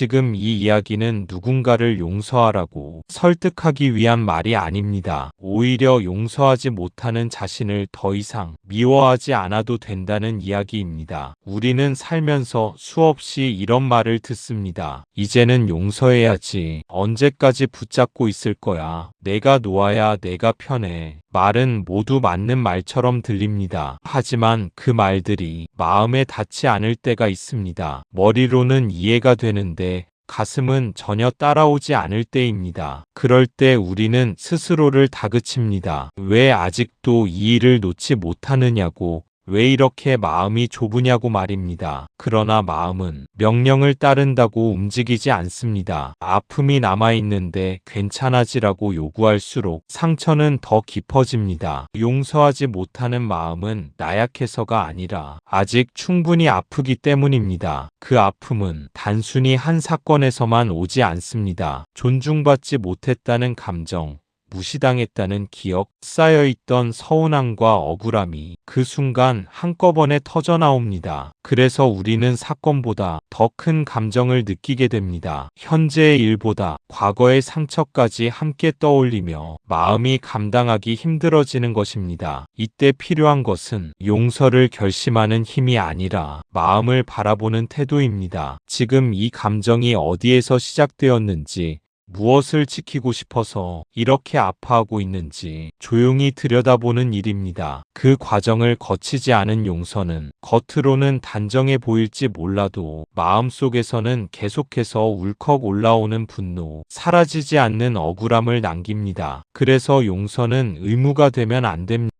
지금 이 이야기는 누군가를 용서하라고 설득하기 위한 말이 아닙니다. 오히려 용서하지 못하는 자신을 더 이상 미워하지 않아도 된다는 이야기입니다. 우리는 살면서 수없이 이런 말을 듣습니다. 이제는 용서해야지. 언제까지 붙잡고 있을 거야. 내가 놓아야 내가 편해. 말은 모두 맞는 말처럼 들립니다. 하지만 그 말들이 마음에 닿지 않을 때가 있습니다. 머리로는 이해가 되는데 가슴은 전혀 따라오지 않을 때입니다. 그럴 때 우리는 스스로를 다그칩니다. 왜 아직도 이 일을 놓지 못하느냐고, 왜 이렇게 마음이 좁으냐고 말입니다. 그러나 마음은 명령을 따른다고 움직이지 않습니다. 아픔이 남아있는데 괜찮아지라고 요구할수록 상처는 더 깊어집니다. 용서하지 못하는 마음은 나약해서가 아니라 아직 충분히 아프기 때문입니다. 그 아픔은 단순히 한 사건에서만 오지 않습니다. 존중받지 못했다는 감정, 무시당했다는 기억, 쌓여있던 서운함과 억울함이 그 순간 한꺼번에 터져나옵니다. 그래서 우리는 사건보다 더 큰 감정을 느끼게 됩니다. 현재의 일보다 과거의 상처까지 함께 떠올리며 마음이 감당하기 힘들어지는 것입니다. 이때 필요한 것은 용서를 결심하는 힘이 아니라 마음을 바라보는 태도입니다. 지금 이 감정이 어디에서 시작되었는지, 무엇을 지키고 싶어서 이렇게 아파하고 있는지 조용히 들여다보는 일입니다. 그 과정을 거치지 않은 용서는 겉으로는 단정해 보일지 몰라도 마음속에서는 계속해서 울컥 올라오는 분노, 사라지지 않는 억울함을 남깁니다. 그래서 용서는 의무가 되면 안 됩니다.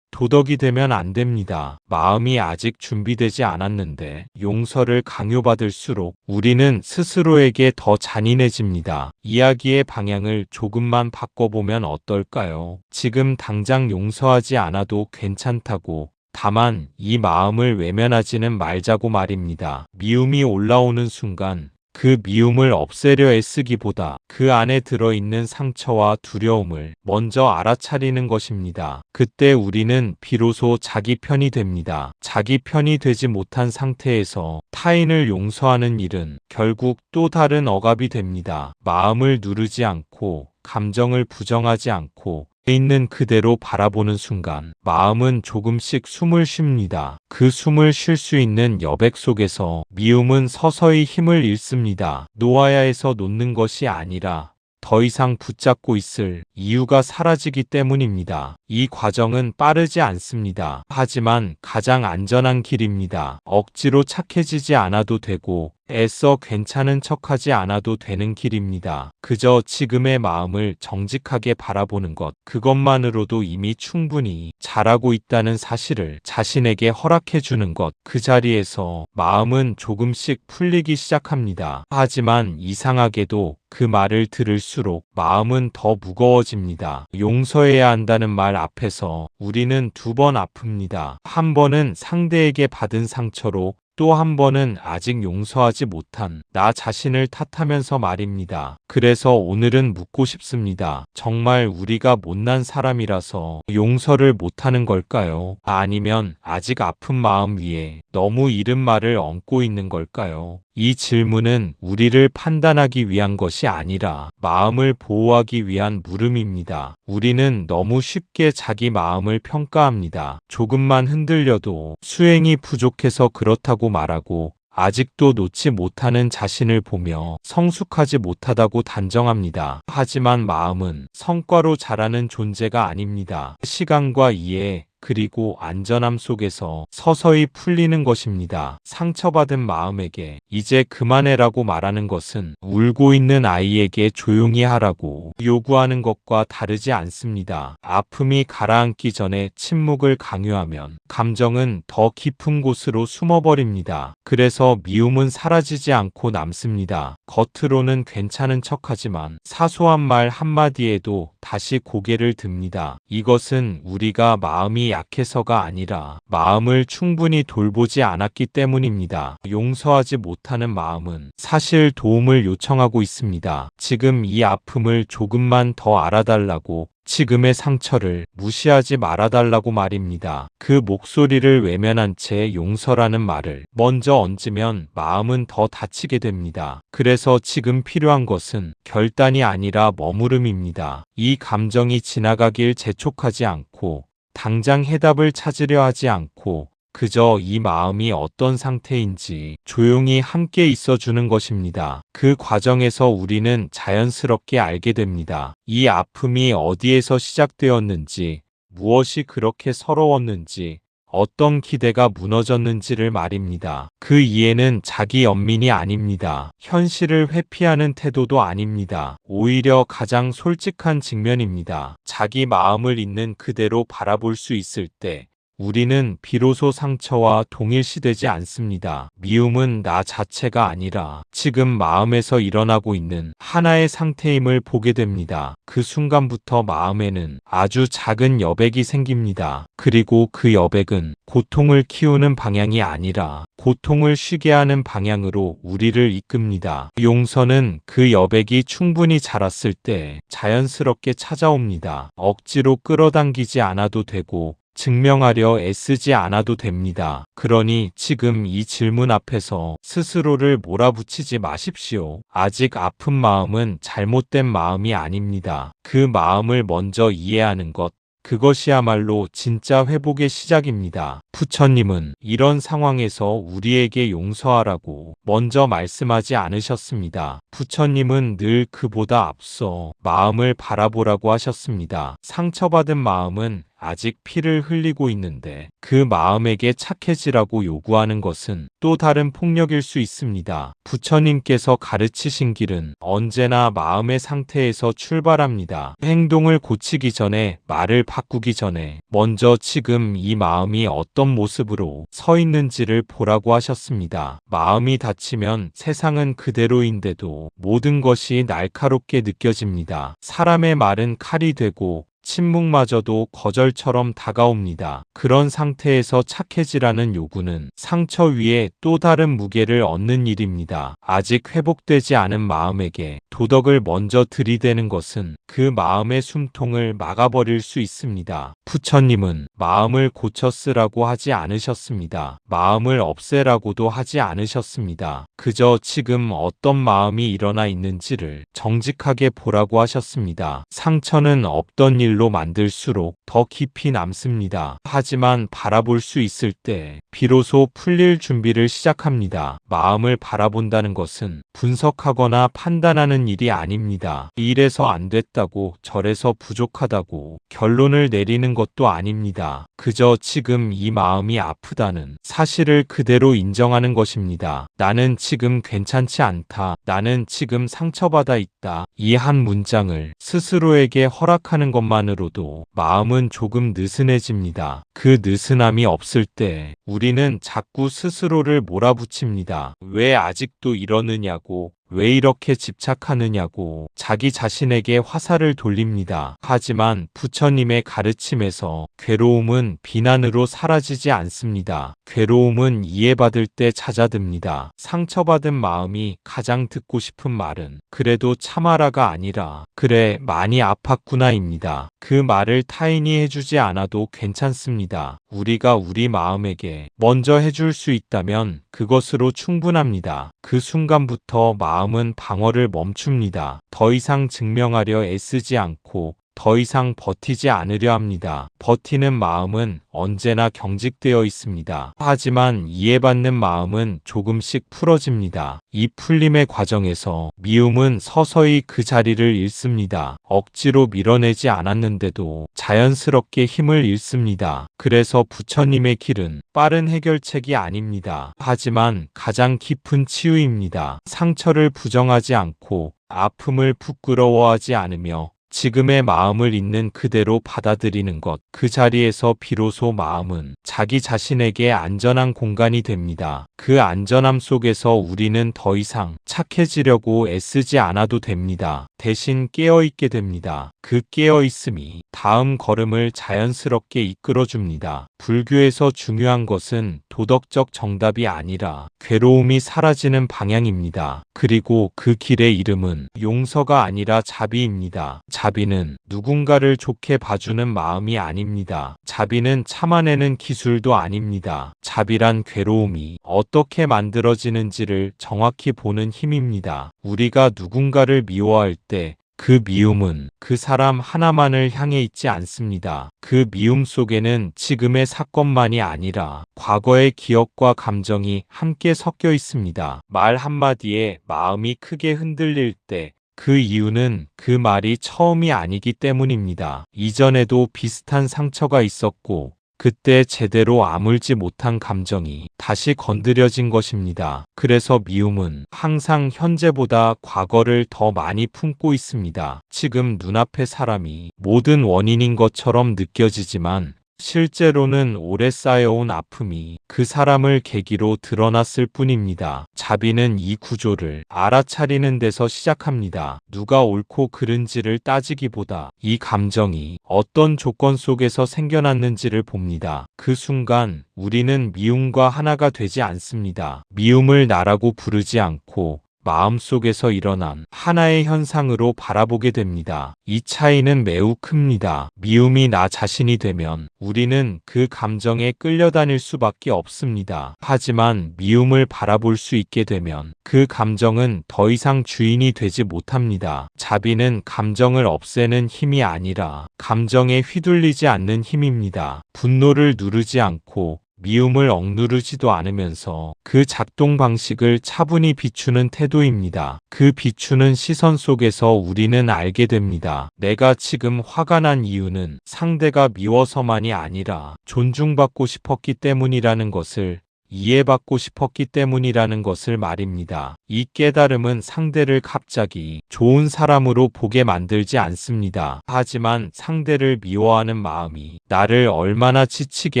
도덕이 되면 안 됩니다. 마음이 아직 준비되지 않았는데 용서를 강요받을수록 우리는 스스로에게 더 잔인해집니다. 이야기의 방향을 조금만 바꿔보면 어떨까요? 지금 당장 용서하지 않아도 괜찮다고, 다만 이 마음을 외면하지는 말자고 말입니다. 미움이 올라오는 순간 그 미움을 없애려 애쓰기보다 그 안에 들어있는 상처와 두려움을 먼저 알아차리는 것입니다. 그때 우리는 비로소 자기 편이 됩니다. 자기 편이 되지 못한 상태에서 타인을 용서하는 일은 결국 또 다른 억압이 됩니다. 마음을 누르지 않고, 감정을 부정하지 않고 있는 그대로 바라보는 순간 마음은 조금씩 숨을 쉽니다. 그 숨을 쉴 수 있는 여백 속에서 미움은 서서히 힘을 잃습니다. 놓아야 해서 놓는 것이 아니라 더 이상 붙잡고 있을 이유가 사라지기 때문입니다. 이 과정은 빠르지 않습니다. 하지만 가장 안전한 길입니다. 억지로 착해지지 않아도 되고 애써 괜찮은 척하지 않아도 되는 길입니다. 그저 지금의 마음을 정직하게 바라보는 것, 그것만으로도 이미 충분히 잘하고 있다는 사실을 자신에게 허락해 주는 것, 그 자리에서 마음은 조금씩 풀리기 시작합니다. 하지만 이상하게도 그 말을 들을수록 마음은 더 무거워집니다. 용서해야 한다는 말 앞에서 우리는 두 번 아픕니다. 한 번은 상대에게 받은 상처로, 또 한 번은 아직 용서하지 못한 나 자신을 탓하면서 말입니다. 그래서 오늘은 묻고 싶습니다. 정말 우리가 못난 사람이라서 용서를 못하는 걸까요? 아니면 아직 아픈 마음 위에 너무 이른 말을 얹고 있는 걸까요? 이 질문은 우리를 판단하기 위한 것이 아니라 마음을 보호하기 위한 물음입니다. 우리는 너무 쉽게 자기 마음을 평가합니다. 조금만 흔들려도 수행이 부족해서 그렇다고 말하고, 아직도 놓지 못하는 자신을 보며 성숙하지 못하다고 단정합니다. 하지만 마음은 성과로 자라는 존재가 아닙니다. 시간과 이해, 그리고 안전함 속에서 서서히 풀리는 것입니다. 상처받은 마음에게 이제 그만해라고 말하는 것은 울고 있는 아이에게 조용히 하라고 요구하는 것과 다르지 않습니다. 아픔이 가라앉기 전에 침묵을 강요하면 감정은 더 깊은 곳으로 숨어버립니다. 그래서 미움은 사라지지 않고 남습니다. 겉으로는 괜찮은 척하지만 사소한 말 한마디에도 다시 고개를 듭니다. 이것은 우리가 마음이 약해서가 아니라 마음을 충분히 돌보지 않았기 때문입니다. 용서하지 못하는 마음은 사실 도움을 요청하고 있습니다. 지금 이 아픔을 조금만 더 알아달라고, 지금의 상처를 무시하지 말아달라고 말입니다. 그 목소리를 외면한 채 용서라는 말을 먼저 얹으면 마음은 더 다치게 됩니다. 그래서 지금 필요한 것은 결단이 아니라 머무름입니다. 이 감정이 지나가길 재촉하지 않고 당장 해답을 찾으려 하지 않고 그저 이 마음이 어떤 상태인지 조용히 함께 있어주는 것입니다. 그 과정에서 우리는 자연스럽게 알게 됩니다. 이 아픔이 어디에서 시작되었는지, 무엇이 그렇게 서러웠는지, 어떤 기대가 무너졌는지를 말입니다. 그 이해는 자기 연민이 아닙니다. 현실을 회피하는 태도도 아닙니다. 오히려 가장 솔직한 직면입니다. 자기 마음을 있는 그대로 바라볼 수 있을 때 우리는 비로소 상처와 동일시되지 않습니다. 미움은 나 자체가 아니라 지금 마음에서 일어나고 있는 하나의 상태임을 보게 됩니다. 그 순간부터 마음에는 아주 작은 여백이 생깁니다. 그리고 그 여백은 고통을 키우는 방향이 아니라 고통을 쉬게 하는 방향으로 우리를 이끕니다. 용서는 그 여백이 충분히 자랐을 때 자연스럽게 찾아옵니다. 억지로 끌어당기지 않아도 되고 증명하려 애쓰지 않아도 됩니다. 그러니 지금 이 질문 앞에서 스스로를 몰아붙이지 마십시오. 아직 아픈 마음은 잘못된 마음이 아닙니다. 그 마음을 먼저 이해하는 것, 그것이야말로 진짜 회복의 시작입니다. 부처님은 이런 상황에서 우리에게 용서하라고 먼저 말씀하지 않으셨습니다. 부처님은 늘 그보다 앞서 마음을 바라보라고 하셨습니다. 상처받은 마음은 아직 피를 흘리고 있는데 그 마음에게 착해지라고 요구하는 것은 또 다른 폭력일 수 있습니다. 부처님께서 가르치신 길은 언제나 마음의 상태에서 출발합니다. 행동을 고치기 전에, 말을 바꾸기 전에 먼저 지금 이 마음이 어떤 모습으로 서 있는지를 보라고 하셨습니다. 마음이 다치면 세상은 그대로인데도 모든 것이 날카롭게 느껴집니다. 사람의 말은 칼이 되고 침묵마저도 거절처럼 다가옵니다. 그런 상태에서 착해지라는 요구는 상처 위에 또 다른 무게를 얻는 일입니다. 아직 회복되지 않은 마음에게 도덕을 먼저 들이대는 것은 그 마음의 숨통을 막아버릴 수 있습니다. 부처님은 마음을 고쳐 쓰라고 하지 않으셨습니다. 마음을 없애라고도 하지 않으셨습니다. 그저 지금 어떤 마음이 일어나 있는지를 정직하게 보라고 하셨습니다. 상처는 없던 일로 만들수록 더 깊이 남습니다. 하지만 바라볼 수 있을 때 비로소 풀릴 준비를 시작합니다. 마음을 바라본다는 것은 분석하거나 판단하는 일이 아닙니다. 이래서 안 됐다고, 저래서 부족하다고 결론을 내리는 것도 아닙니다. 그저 지금 이 마음이 아프다는 사실을 그대로 인정하는 것입니다. 나는 지금 괜찮지 않다. 나는 지금 상처받아 있다. 이 한 문장을 스스로에게 허락하는 것만으로도 마음은 조금 느슨해집니다. 그 느슨함이 없을 때 우리는 자꾸 스스로를 몰아붙입니다. 왜 아직도 이러느냐고, 왜 이렇게 집착하느냐고 자기 자신에게 화살을 돌립니다. 하지만 부처님의 가르침에서 괴로움은 비난으로 사라지지 않습니다. 괴로움은 이해받을 때 잦아듭니다. 상처받은 마음이 가장 듣고 싶은 말은 그래도 참아라가 아니라 그래 많이 아팠구나입니다. 그 말을 타인이 해주지 않아도 괜찮습니다. 우리가 우리 마음에게 먼저 해줄 수 있다면 그것으로 충분합니다. 그 순간부터 마음은 방어를 멈춥니다. 더 이상 증명하려 애쓰지 않고 더 이상 버티지 않으려 합니다. 버티는 마음은 언제나 경직되어 있습니다. 하지만 이해받는 마음은 조금씩 풀어집니다. 이 풀림의 과정에서 미움은 서서히 그 자리를 잃습니다. 억지로 밀어내지 않았는데도 자연스럽게 힘을 잃습니다. 그래서 부처님의 길은 빠른 해결책이 아닙니다. 하지만 가장 깊은 치유입니다. 상처를 부정하지 않고 아픔을 부끄러워하지 않으며 지금의 마음을 있는 그대로 받아들이는 것, 그 자리에서 비로소 마음은 자기 자신에게 안전한 공간이 됩니다. 그 안전함 속에서 우리는 더 이상 착해지려고 애쓰지 않아도 됩니다. 대신 깨어있게 됩니다. 그 깨어있음이 다음 걸음을 자연스럽게 이끌어줍니다. 불교에서 중요한 것은 도덕적 정답이 아니라 괴로움이 사라지는 방향입니다. 그리고 그 길의 이름은 용서가 아니라 자비입니다. 자비는 누군가를 좋게 봐주는 마음이 아닙니다. 자비는 참아내는 기술도 아닙니다. 자비란 괴로움이 어떻게 만들어지는지를 정확히 보는 힘입니다. 우리가 누군가를 미워할 때 그 미움은 그 사람 하나만을 향해 있지 않습니다. 그 미움 속에는 지금의 사건만이 아니라 과거의 기억과 감정이 함께 섞여 있습니다. 말 한마디에 마음이 크게 흔들릴 때 그 이유는 그 말이 처음이 아니기 때문입니다. 이전에도 비슷한 상처가 있었고 그때 제대로 아물지 못한 감정이 다시 건드려진 것입니다. 그래서 미움은 항상 현재보다 과거를 더 많이 품고 있습니다. 지금 눈앞의 사람이 모든 원인인 것처럼 느껴지지만 실제로는 오래 쌓여온 아픔이 그 사람을 계기로 드러났을 뿐입니다. 자비는 이 구조를 알아차리는 데서 시작합니다. 누가 옳고 그른지를 따지기보다 이 감정이 어떤 조건 속에서 생겨났는지를 봅니다. 그 순간 우리는 미움과 하나가 되지 않습니다. 미움을 나라고 부르지 않고 마음속에서 일어난 하나의 현상으로 바라보게 됩니다. 이 차이는 매우 큽니다. 미움이 나 자신이 되면 우리는 그 감정에 끌려다닐 수밖에 없습니다. 하지만 미움을 바라볼 수 있게 되면 그 감정은 더 이상 주인이 되지 못합니다. 자비는 감정을 없애는 힘이 아니라 감정에 휘둘리지 않는 힘입니다. 분노를 누르지 않고 미움을 억누르지도 않으면서 그 작동 방식을 차분히 비추는 태도입니다. 그 비추는 시선 속에서 우리는 알게 됩니다. 내가 지금 화가 난 이유는 상대가 미워서만이 아니라 존중받고 싶었기 때문이라는 것을, 이해받고 싶었기 때문이라는 것을 말입니다. 이 깨달음은 상대를 갑자기 좋은 사람으로 보게 만들지 않습니다. 하지만 상대를 미워하는 마음이 나를 얼마나 지치게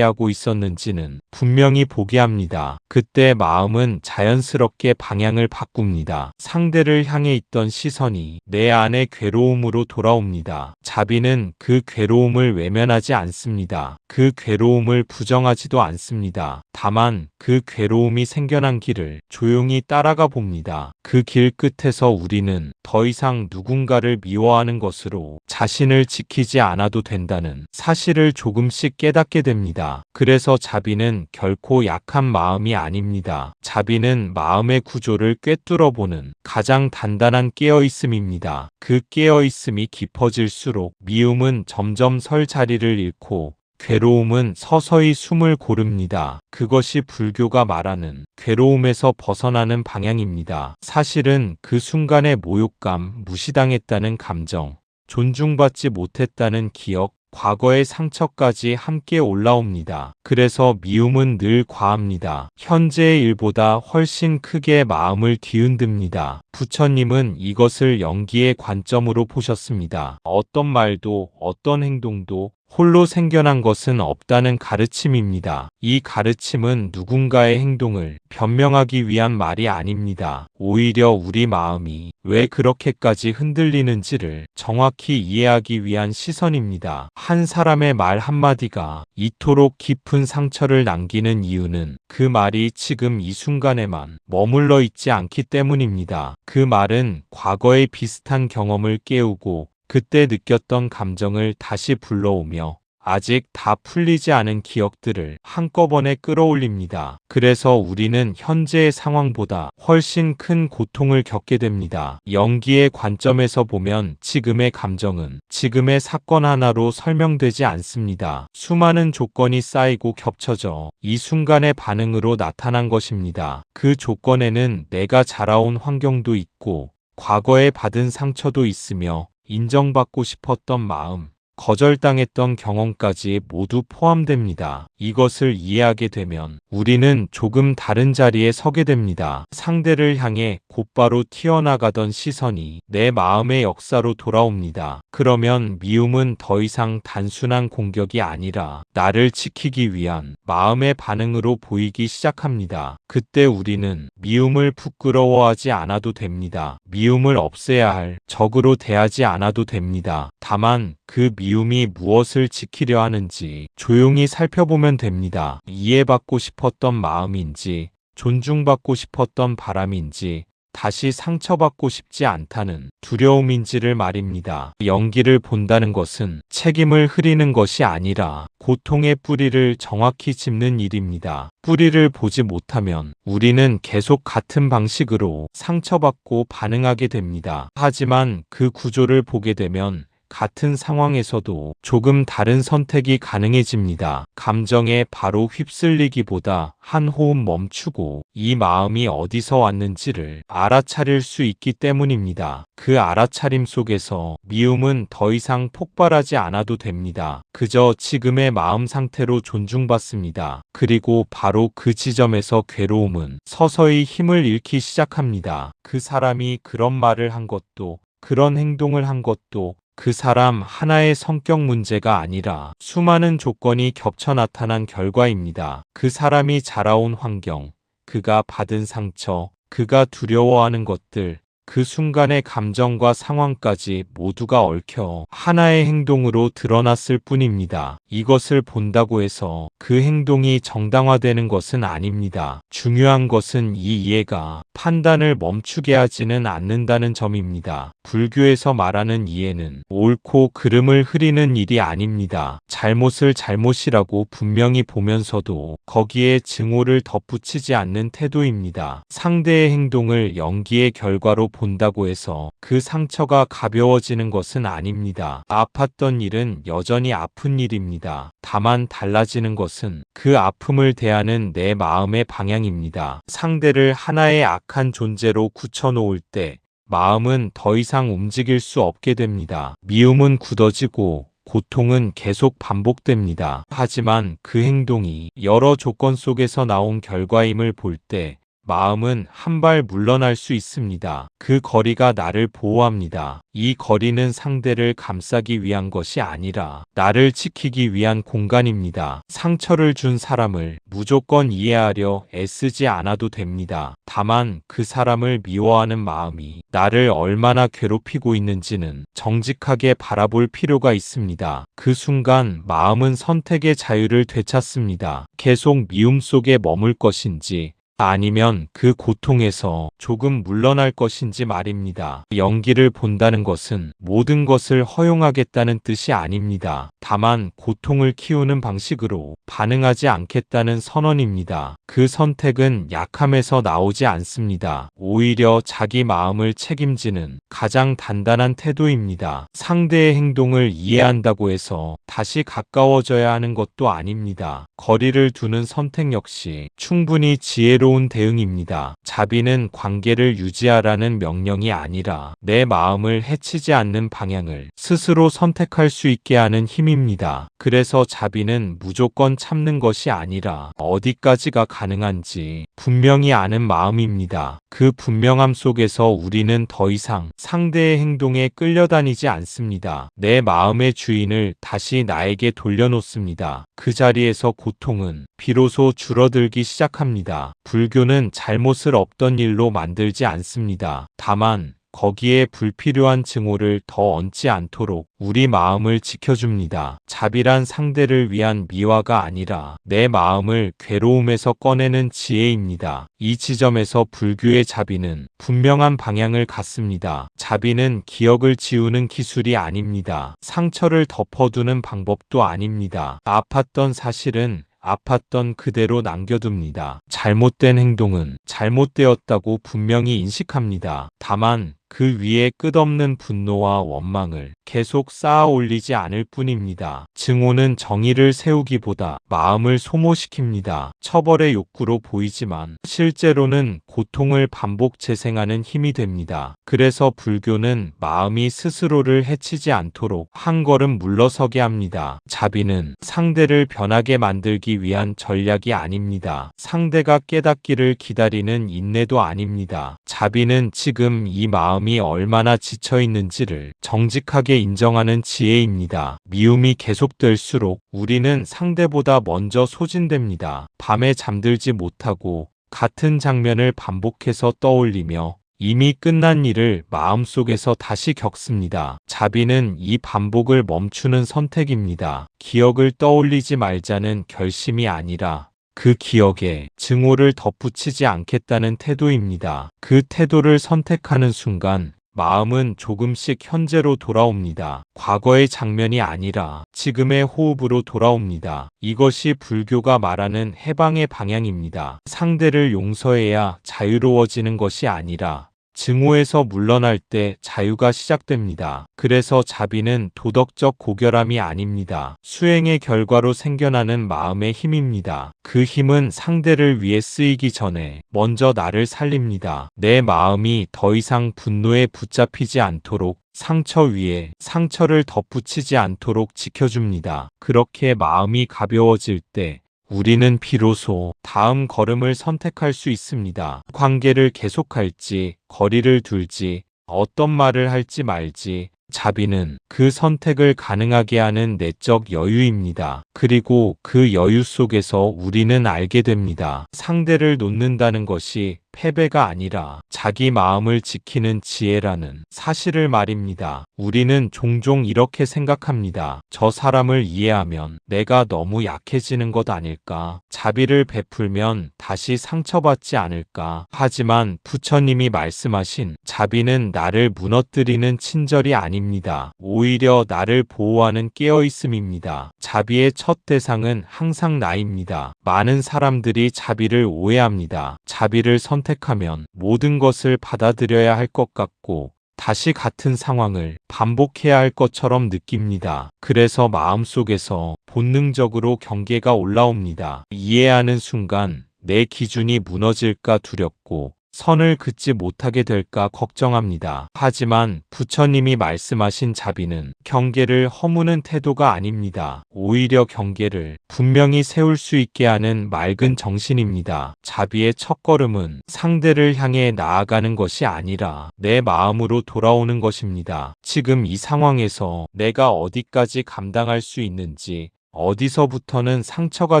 하고 있었는지는 분명히 보게 합니다. 그때 마음은 자연스럽게 방향을 바꿉니다. 상대를 향해 있던 시선이 내 안의 괴로움으로 돌아옵니다. 자비는 그 괴로움을 외면하지 않습니다. 그 괴로움을 부정하지도 않습니다. 다만 그 괴로움이 생겨난 길을 조용히 따라가 봅니다. 그 길 끝에서 우리는 더 이상 누군가를 미워하는 것으로 자신을 지키지 않아도 된다는 사실을 조금씩 깨닫게 됩니다. 그래서 자비는 결코 약한 마음이 아닙니다. 자비는 마음의 구조를 꿰뚫어보는 가장 단단한 깨어있음입니다. 그 깨어있음이 깊어질수록 미움은 점점 설 자리를 잃고 괴로움은 서서히 숨을 고릅니다. 그것이 불교가 말하는 괴로움에서 벗어나는 방향입니다. 사실은 그 순간의 모욕감, 무시당했다는 감정, 존중받지 못했다는 기억, 과거의 상처까지 함께 올라옵니다. 그래서 미움은 늘 과합니다. 현재의 일보다 훨씬 크게 마음을 뒤흔듭니다. 부처님은 이것을 연기의 관점으로 보셨습니다. 어떤 말도 어떤 행동도 홀로 생겨난 것은 없다는 가르침입니다. 이 가르침은 누군가의 행동을 변명하기 위한 말이 아닙니다. 오히려 우리 마음이 왜 그렇게까지 흔들리는지를 정확히 이해하기 위한 시선입니다. 한 사람의 말 한마디가 이토록 깊은 상처를 남기는 이유는 그 말이 지금 이 순간에만 머물러 있지 않기 때문입니다. 그 말은 과거의 비슷한 경험을 깨우고 그때 느꼈던 감정을 다시 불러오며 아직 다 풀리지 않은 기억들을 한꺼번에 끌어올립니다. 그래서 우리는 현재의 상황보다 훨씬 큰 고통을 겪게 됩니다. 연기의 관점에서 보면 지금의 감정은 지금의 사건 하나로 설명되지 않습니다. 수많은 조건이 쌓이고 겹쳐져 이 순간의 반응으로 나타난 것입니다. 그 조건에는 내가 자라온 환경도 있고 과거에 받은 상처도 있으며 인정받고 싶었던 마음, 거절당했던 경험까지 모두 포함됩니다. 이것을 이해하게 되면 우리는 조금 다른 자리에 서게 됩니다. 상대를 향해 곧바로 튀어나가던 시선이 내 마음의 역사로 돌아옵니다. 그러면 미움은 더 이상 단순한 공격이 아니라 나를 지키기 위한 마음의 반응으로 보이기 시작합니다. 그때 우리는 미움을 부끄러워하지 않아도 됩니다. 미움을 없애야 할 적으로 대하지 않아도 됩니다. 다만 그 미움이 무엇을 지키려 하는지 조용히 살펴보면 됩니다. 이해받고 싶었던 마음인지, 존중받고 싶었던 바람인지, 다시 상처받고 싶지 않다는 두려움인지를 말입니다. 연기를 본다는 것은 책임을 흐리는 것이 아니라 고통의 뿌리를 정확히 짚는 일입니다. 뿌리를 보지 못하면 우리는 계속 같은 방식으로 상처받고 반응하게 됩니다. 하지만 그 구조를 보게 되면 같은 상황에서도 조금 다른 선택이 가능해집니다. 감정에 바로 휩쓸리기보다 한 호흡 멈추고 이 마음이 어디서 왔는지를 알아차릴 수 있기 때문입니다. 그 알아차림 속에서 미움은 더 이상 폭발하지 않아도 됩니다. 그저 지금의 마음 상태로 존중받습니다. 그리고 바로 그 지점에서 괴로움은 서서히 힘을 잃기 시작합니다. 그 사람이 그런 말을 한 것도, 그런 행동을 한 것도 그 사람 하나의 성격 문제가 아니라 수많은 조건이 겹쳐 나타난 결과입니다. 그 사람이 자라온 환경, 그가 받은 상처, 그가 두려워하는 것들, 그 순간의 감정과 상황까지 모두가 얽혀 하나의 행동으로 드러났을 뿐입니다. 이것을 본다고 해서 그 행동이 정당화되는 것은 아닙니다. 중요한 것은 이 이해가 판단을 멈추게 하지는 않는다는 점입니다. 불교에서 말하는 이해는 옳고 그름을 흐리는 일이 아닙니다. 잘못을 잘못이라고 분명히 보면서도 거기에 증오를 덧붙이지 않는 태도입니다. 상대의 행동을 연기의 결과로 본다고 해서 그 상처가 가벼워지는 것은 아닙니다. 아팠던 일은 여전히 아픈 일입니다. 다만 달라지는 것은 그 아픔을 대하는 내 마음의 방향입니다. 상대를 하나의 악한 존재로 굳혀놓을 때 마음은 더 이상 움직일 수 없게 됩니다. 미움은 굳어지고 고통은 계속 반복됩니다. 하지만 그 행동이 여러 조건 속에서 나온 결과임을 볼 때 마음은 한 발 물러날 수 있습니다. 그 거리가 나를 보호합니다. 이 거리는 상대를 감싸기 위한 것이 아니라 나를 지키기 위한 공간입니다. 상처를 준 사람을 무조건 이해하려 애쓰지 않아도 됩니다. 다만 그 사람을 미워하는 마음이 나를 얼마나 괴롭히고 있는지는 정직하게 바라볼 필요가 있습니다. 그 순간 마음은 선택의 자유를 되찾습니다. 계속 미움 속에 머물 것인지 아니면 그 고통에서 조금 물러날 것인지 말입니다. 연기를 본다는 것은 모든 것을 허용하겠다는 뜻이 아닙니다. 다만 고통을 키우는 방식으로 반응하지 않겠다는 선언입니다. 그 선택은 약함에서 나오지 않습니다. 오히려 자기 마음을 책임지는 가장 단단한 태도입니다. 상대의 행동을 이해한다고 해서 다시 가까워져야 하는 것도 아닙니다. 거리를 두는 선택 역시 충분히 지혜로운 대응입니다. 자비는 관계를 유지하라는 명령이 아니라 내 마음을 해치지 않는 방향을 스스로 선택할 수 있게 하는 힘입니다. 그래서 자비는 무조건 참는 것이 아니라 어디까지가 가능한지 분명히 아는 마음입니다. 그 분명함 속에서 우리는 더 이상 상대의 행동에 끌려다니지 않습니다. 내 마음의 주인을 다시 나에게 돌려놓습니다. 그 자리에서 고통은 비로소 줄어들기 시작합니다. 불교는 잘못을 없던 일로 만들지 않습니다. 다만 거기에 불필요한 증오를 더 얹지 않도록 우리 마음을 지켜줍니다. 자비란 상대를 위한 미화가 아니라 내 마음을 괴로움에서 꺼내는 지혜입니다. 이 지점에서 불교의 자비는 분명한 방향을 갖습니다. 자비는 기억을 지우는 기술이 아닙니다. 상처를 덮어두는 방법도 아닙니다. 아팠던 사실은 아팠던 그대로 남겨둡니다. 잘못된 행동은 잘못되었다고 분명히 인식합니다. 다만 그 위에 끝없는 분노와 원망을 계속 쌓아 올리지 않을 뿐입니다. 증오는 정의를 세우기보다 마음을 소모시킵니다. 처벌의 욕구로 보이지만 실제로는 고통을 반복 재생하는 힘이 됩니다. 그래서 불교는 마음이 스스로를 해치지 않도록 한 걸음 물러서게 합니다. 자비는 상대를 변하게 만들기 위한 전략이 아닙니다. 상대가 깨닫기를 기다리는 인내도 아닙니다. 자비는 지금 이 마음이 얼마나 지쳐 있는지를 정직하게 인정하는 지혜입니다. 미움이 계속될수록 우리는 상대보다 먼저 소진됩니다. 밤에 잠들지 못하고 같은 장면을 반복해서 떠올리며 이미 끝난 일을 마음속에서 다시 겪습니다. 자비는 이 반복을 멈추는 선택입니다. 기억을 떠올리지 말자는 결심이 아니라 그 기억에 증오를 덧붙이지 않겠다는 태도입니다. 그 태도를 선택하는 순간 마음은 조금씩 현재로 돌아옵니다. 과거의 장면이 아니라 지금의 호흡으로 돌아옵니다. 이것이 불교가 말하는 해방의 방향입니다. 상대를 용서해야 자유로워지는 것이 아니라 증오에서 물러날 때 자유가 시작됩니다. 그래서 자비는 도덕적 고결함이 아닙니다. 수행의 결과로 생겨나는 마음의 힘입니다. 그 힘은 상대를 위해 쓰이기 전에 먼저 나를 살립니다. 내 마음이 더 이상 분노에 붙잡히지 않도록 상처 위에 상처를 덧붙이지 않도록 지켜줍니다. 그렇게 마음이 가벼워질 때 우리는 비로소 다음 걸음을 선택할 수 있습니다. 관계를 계속할지, 거리를 둘지, 어떤 말을 할지 말지, 자비는 그 선택을 가능하게 하는 내적 여유입니다. 그리고 그 여유 속에서 우리는 알게 됩니다. 상대를 놓는다는 것이 패배가 아니라 자기 마음을 지키는 지혜라는 사실을 말입니다. 우리는 종종 이렇게 생각합니다. 저 사람을 이해하면 내가 너무 약해지는 것 아닐까? 자비를 베풀면 다시 상처받지 않을까? 하지만 부처님이 말씀하신 자비는 나를 무너뜨리는 친절이 아닙니다. 오히려 나를 보호하는 깨어있음입니다. 자비의 첫 대상은 항상 나입니다. 많은 사람들이 자비를 오해합니다. 자비를 선택하면 모든 것을 받아들여야 할 것 같고 다시 같은 상황을 반복해야 할 것처럼 느낍니다. 그래서 마음속에서 본능적으로 경계가 올라옵니다. 이해하는 순간 내 기준이 무너질까 두렵고 선을 긋지 못하게 될까 걱정합니다. 하지만 부처님이 말씀하신 자비는 경계를 허무는 태도가 아닙니다. 오히려 경계를 분명히 세울 수 있게 하는 맑은 정신입니다. 자비의 첫걸음은 상대를 향해 나아가는 것이 아니라 내 마음으로 돌아오는 것입니다. 지금 이 상황에서 내가 어디까지 감당할 수 있는지, 어디서부터는 상처가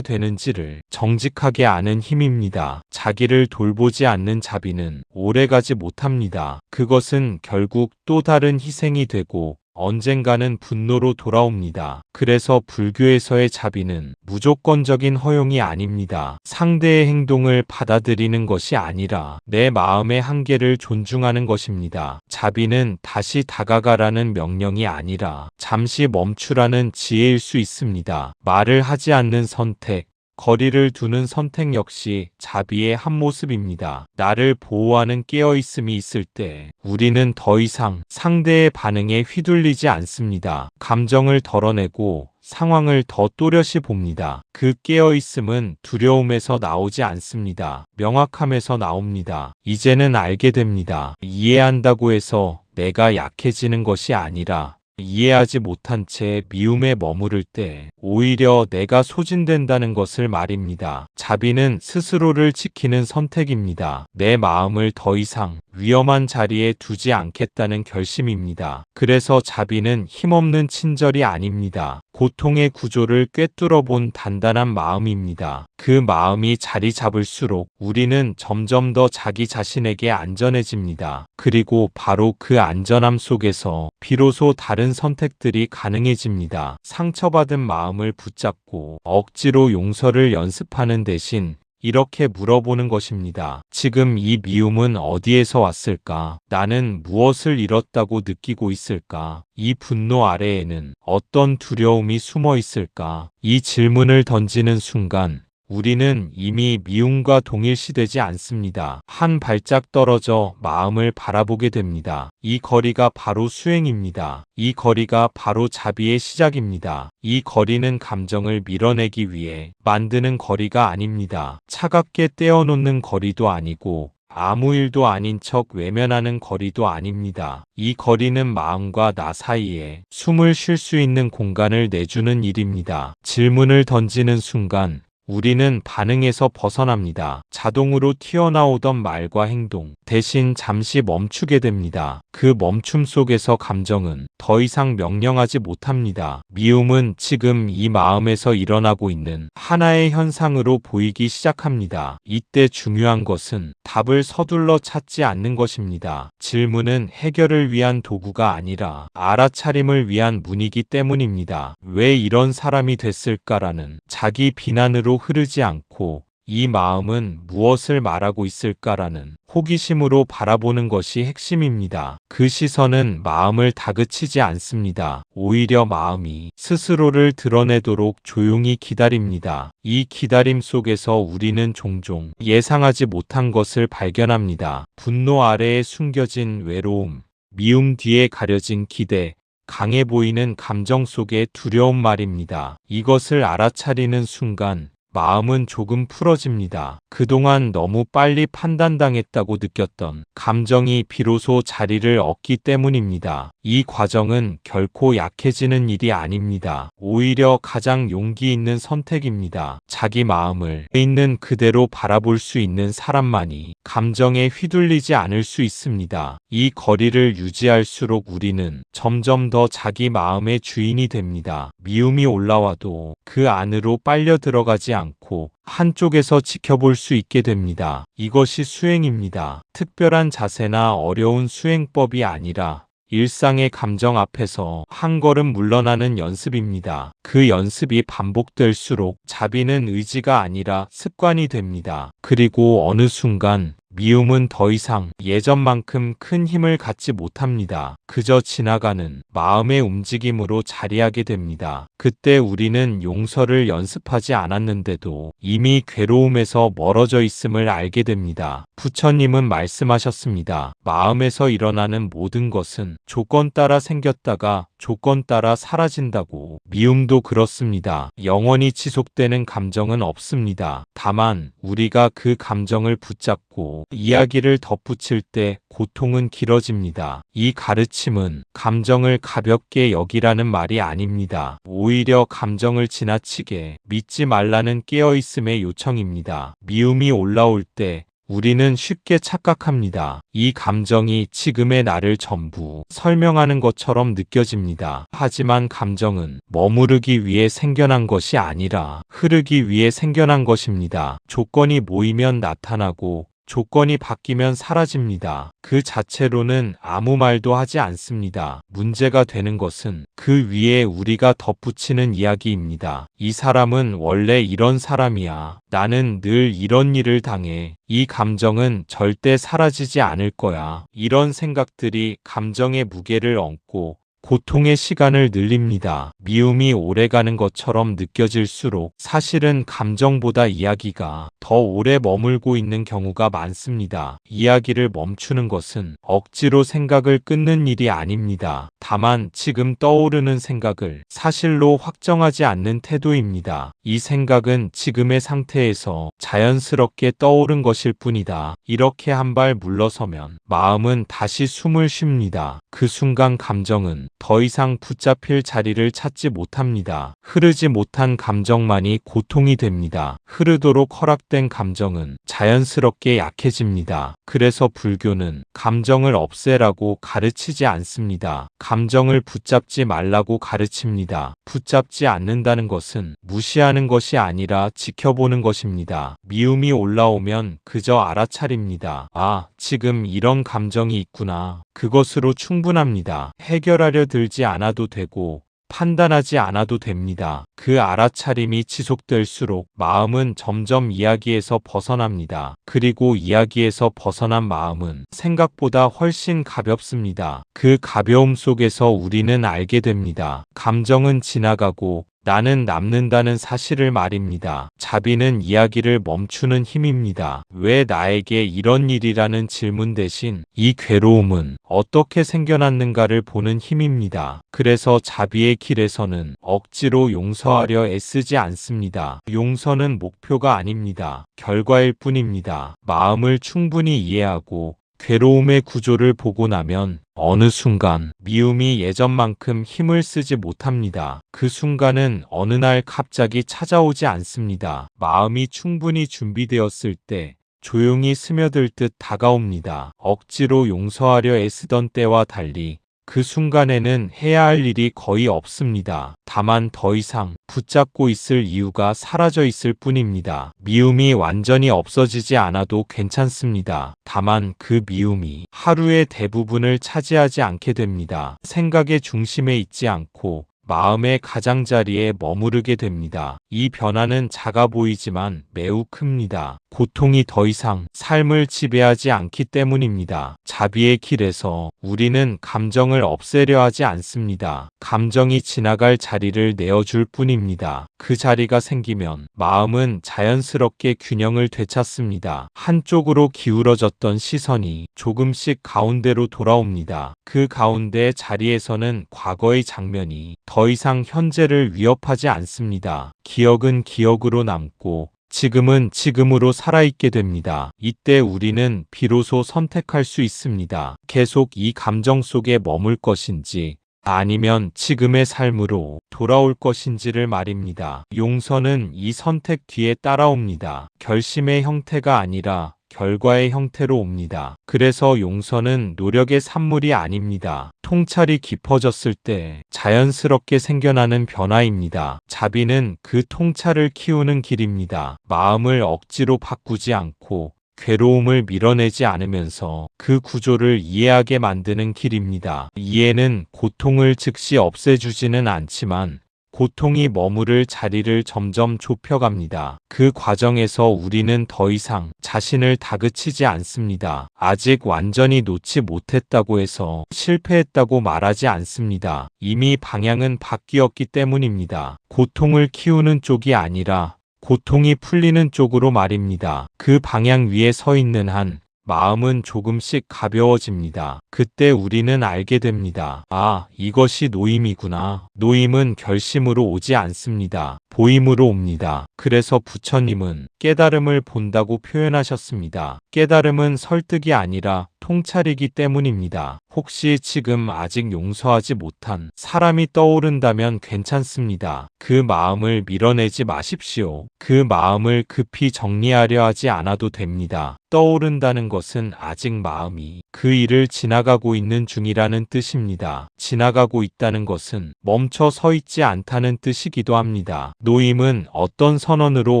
되는지를 정직하게 아는 힘입니다. 자기를 돌보지 않는 자비는 오래가지 못합니다. 그것은 결국 또 다른 희생이 되고 언젠가는 분노로 돌아옵니다. 그래서 불교에서의 자비는 무조건적인 허용이 아닙니다. 상대의 행동을 받아들이는 것이 아니라 내 마음의 한계를 존중하는 것입니다. 자비는 다시 다가가라는 명령이 아니라 잠시 멈추라는 지혜일 수 있습니다. 말을 하지 않는 선택, 거리를 두는 선택 역시 자비의 한 모습입니다. 나를 보호하는 깨어있음이 있을 때 우리는 더 이상 상대의 반응에 휘둘리지 않습니다. 감정을 덜어내고 상황을 더 또렷이 봅니다. 그 깨어있음은 두려움에서 나오지 않습니다. 명확함에서 나옵니다. 이제는 알게 됩니다. 이해한다고 해서 내가 약해지는 것이 아니라 이해하지 못한 채 미움에 머무를 때 오히려 내가 소진된다는 것을 말입니다. 자비는 스스로를 지키는 선택입니다. 내 마음을 더 이상 위험한 자리에 두지 않겠다는 결심입니다. 그래서 자비는 힘없는 친절이 아닙니다. 고통의 구조를 꿰뚫어 본 단단한 마음입니다. 그 마음이 자리 잡을수록 우리는 점점 더 자기 자신에게 안전해집니다. 그리고 바로 그 안전함 속에서 비로소 다른 선택들이 가능해집니다. 상처받은 마음을 붙잡고 억지로 용서를 연습하는 대신 이렇게 물어보는 것입니다. 지금 이 미움은 어디에서 왔을까? 나는 무엇을 잃었다고 느끼고 있을까? 이 분노 아래에는 어떤 두려움이 숨어 있을까? 이 질문을 던지는 순간 우리는 이미 미움과 동일시되지 않습니다. 한 발짝 떨어져 마음을 바라보게 됩니다. 이 거리가 바로 수행입니다. 이 거리가 바로 자비의 시작입니다. 이 거리는 감정을 밀어내기 위해 만드는 거리가 아닙니다. 차갑게 떼어놓는 거리도 아니고 아무 일도 아닌 척 외면하는 거리도 아닙니다. 이 거리는 마음과 나 사이에 숨을 쉴 수 있는 공간을 내주는 일입니다. 질문을 던지는 순간 우리는 반응에서 벗어납니다. 자동으로 튀어나오던 말과 행동, 대신 잠시 멈추게 됩니다. 그 멈춤 속에서 감정은 더 이상 명령하지 못합니다. 미움은 지금 이 마음에서 일어나고 있는 하나의 현상으로 보이기 시작합니다. 이때 중요한 것은 답을 서둘러 찾지 않는 것입니다. 질문은 해결을 위한 도구가 아니라 알아차림을 위한 문이기 때문입니다. 왜 이런 사람이 됐을까라는 자기 비난으로 흐르지 않고 이 마음은 무엇을 말하고 있을까라는 호기심으로 바라보는 것이 핵심입니다. 그 시선은 마음을 다그치지 않습니다. 오히려 마음이 스스로를 드러내도록 조용히 기다립니다. 이 기다림 속에서 우리는 종종 예상하지 못한 것을 발견합니다. 분노 아래에 숨겨진 외로움, 미움 뒤에 가려진 기대, 강해 보이는 감정 속의 두려움 말입니다. 이것을 알아차리는 순간 마음은 조금 풀어집니다. 그동안 너무 빨리 판단당했다고 느꼈던 감정이 비로소 자리를 얻기 때문입니다. 이 과정은 결코 약해지는 일이 아닙니다. 오히려 가장 용기 있는 선택입니다. 자기 마음을 있는 그대로 바라볼 수 있는 사람만이 감정에 휘둘리지 않을 수 있습니다. 이 거리를 유지할수록 우리는 점점 더 자기 마음의 주인이 됩니다. 미움이 올라와도 그 안으로 빨려 들어가지 않고 한쪽에서 지켜볼 수 있게 됩니다. 이것이 수행입니다. 특별한 자세나 어려운 수행법이 아니라 일상의 감정 앞에서 한 걸음 물러나는 연습입니다. 그 연습이 반복될수록 자비는 의지가 아니라 습관이 됩니다. 그리고 어느 순간 미움은 더 이상 예전만큼 큰 힘을 갖지 못합니다. 그저 지나가는 마음의 움직임으로 자리하게 됩니다. 그때 우리는 용서를 연습하지 않았는데도 이미 괴로움에서 멀어져 있음을 알게 됩니다. 부처님은 말씀하셨습니다. 마음에서 일어나는 모든 것은 조건 따라 생겼다가 조건 따라 사라진다고. 미움도 그렇습니다. 영원히 지속되는 감정은 없습니다. 다만 우리가 그 감정을 붙잡고 이야기를 덧붙일 때 고통은 길어집니다. 이 가르침은 감정을 가볍게 여기라는 말이 아닙니다. 오히려 감정을 지나치게 믿지 말라는 깨어있음의 요청입니다. 미움이 올라올 때 우리는 쉽게 착각합니다. 이 감정이 지금의 나를 전부 설명하는 것처럼 느껴집니다. 하지만 감정은 머무르기 위해 생겨난 것이 아니라 흐르기 위해 생겨난 것입니다. 조건이 모이면 나타나고 조건이 바뀌면 사라집니다. 그 자체로는 아무 말도 하지 않습니다. 문제가 되는 것은 그 위에 우리가 덧붙이는 이야기입니다. 이 사람은 원래 이런 사람이야. 나는 늘 이런 일을 당해. 이 감정은 절대 사라지지 않을 거야. 이런 생각들이 감정의 무게를 얹고 고통의 시간을 늘립니다. 미움이 오래가는 것처럼 느껴질수록 사실은 감정보다 이야기가 더 오래 머물고 있는 경우가 많습니다. 이야기를 멈추는 것은 억지로 생각을 끊는 일이 아닙니다. 다만 지금 떠오르는 생각을 사실로 확정하지 않는 태도입니다. 이 생각은 지금의 상태에서 자연스럽게 떠오른 것일 뿐이다. 이렇게 한 발 물러서면 마음은 다시 숨을 쉽니다. 그 순간 감정은 더 이상 붙잡힐 자리를 찾지 못합니다. 흐르지 못한 감정만이 고통이 됩니다. 흐르도록 허락된 감정은 자연스럽게 약해집니다. 그래서 불교는 감정을 없애라고 가르치지 않습니다. 감정을 붙잡지 말라고 가르칩니다. 붙잡지 않는다는 것은 무시하는 것이 아니라 지켜보는 것입니다. 미움이 올라오면 그저 알아차립니다. 아, 지금 이런 감정이 있구나. 그것으로 충분합니다. 해결하려 들지 않아도 되고 판단하지 않아도 됩니다. 그 알아차림이 지속될수록 마음은 점점 이야기에서 벗어납니다. 그리고 이야기에서 벗어난 마음은 생각보다 훨씬 가볍습니다. 그 가벼움 속에서 우리는 알게 됩니다. 감정은 지나가고 나는 남는다는 사실을 말입니다. 자비는 이야기를 멈추는 힘입니다. 왜 나에게 이런 일이라는 질문 대신 이 괴로움은 어떻게 생겨났는가를 보는 힘입니다. 그래서 자비의 길에서는 억지로 용서하려 애쓰지 않습니다. 용서는 목표가 아닙니다. 결과일 뿐입니다. 마음을 충분히 이해하고 괴로움의 구조를 보고 나면 어느 순간 미움이 예전만큼 힘을 쓰지 못합니다. 그 순간은 어느 날 갑자기 찾아오지 않습니다. 마음이 충분히 준비되었을 때 조용히 스며들 듯 다가옵니다. 억지로 용서하려 애쓰던 때와 달리 그 순간에는 해야 할 일이 거의 없습니다. 다만 더 이상 붙잡고 있을 이유가 사라져 있을 뿐입니다. 미움이 완전히 없어지지 않아도 괜찮습니다. 다만 그 미움이 하루의 대부분을 차지하지 않게 됩니다. 생각의 중심에 있지 않고 마음의 가장자리에 머무르게 됩니다. 이 변화는 작아 보이지만 매우 큽니다. 고통이 더 이상 삶을 지배하지 않기 때문입니다. 자비의 길에서 우리는 감정을 없애려 하지 않습니다. 감정이 지나갈 자리를 내어줄 뿐입니다. 그 자리가 생기면 마음은 자연스럽게 균형을 되찾습니다. 한쪽으로 기울어졌던 시선이 조금씩 가운데로 돌아옵니다. 그 가운데 자리에서는 과거의 장면이 더 이상 현재를 위협하지 않습니다. 기억은 기억으로 남고 지금은 지금으로 살아있게 됩니다. 이때 우리는 비로소 선택할 수 있습니다. 계속 이 감정 속에 머물 것인지 아니면 지금의 삶으로 돌아올 것인지를 말입니다. 용서는 이 선택 뒤에 따라옵니다. 결심의 형태가 아니라 결과의 형태로 옵니다. 그래서 용서는 노력의 산물이 아닙니다. 통찰이 깊어졌을 때 자연스럽게 생겨나는 변화입니다. 자비는 그 통찰을 키우는 길입니다. 마음을 억지로 바꾸지 않고 괴로움을 밀어내지 않으면서 그 구조를 이해하게 만드는 길입니다. 이해는 고통을 즉시 없애주지는 않지만 고통이 머무를 자리를 점점 좁혀갑니다. 그 과정에서 우리는 더 이상 자신을 다그치지 않습니다. 아직 완전히 놓지 못했다고 해서 실패했다고 말하지 않습니다. 이미 방향은 바뀌었기 때문입니다. 고통을 키우는 쪽이 아니라 고통이 풀리는 쪽으로 말입니다. 그 방향 위에 서 있는 한 마음은 조금씩 가벼워집니다. 그때 우리는 알게 됩니다. 아, 이것이 노임이구나. 노임은 결심으로 오지 않습니다. 보임으로 옵니다. 그래서 부처님은 깨달음을 본다고 표현하셨습니다. 깨달음은 설득이 아니라 통찰이기 때문입니다. 혹시 지금 아직 용서하지 못한 사람이 떠오른다면 괜찮습니다. 그 마음을 밀어내지 마십시오. 그 마음을 급히 정리하려 하지 않아도 됩니다. 떠오른다는 것은 아직 마음이 그 일을 지나가고 있는 중이라는 뜻입니다. 지나가고 있다는 것은 멈춰 서 있지 않다는 뜻이기도 합니다. 노임은 어떤 선언으로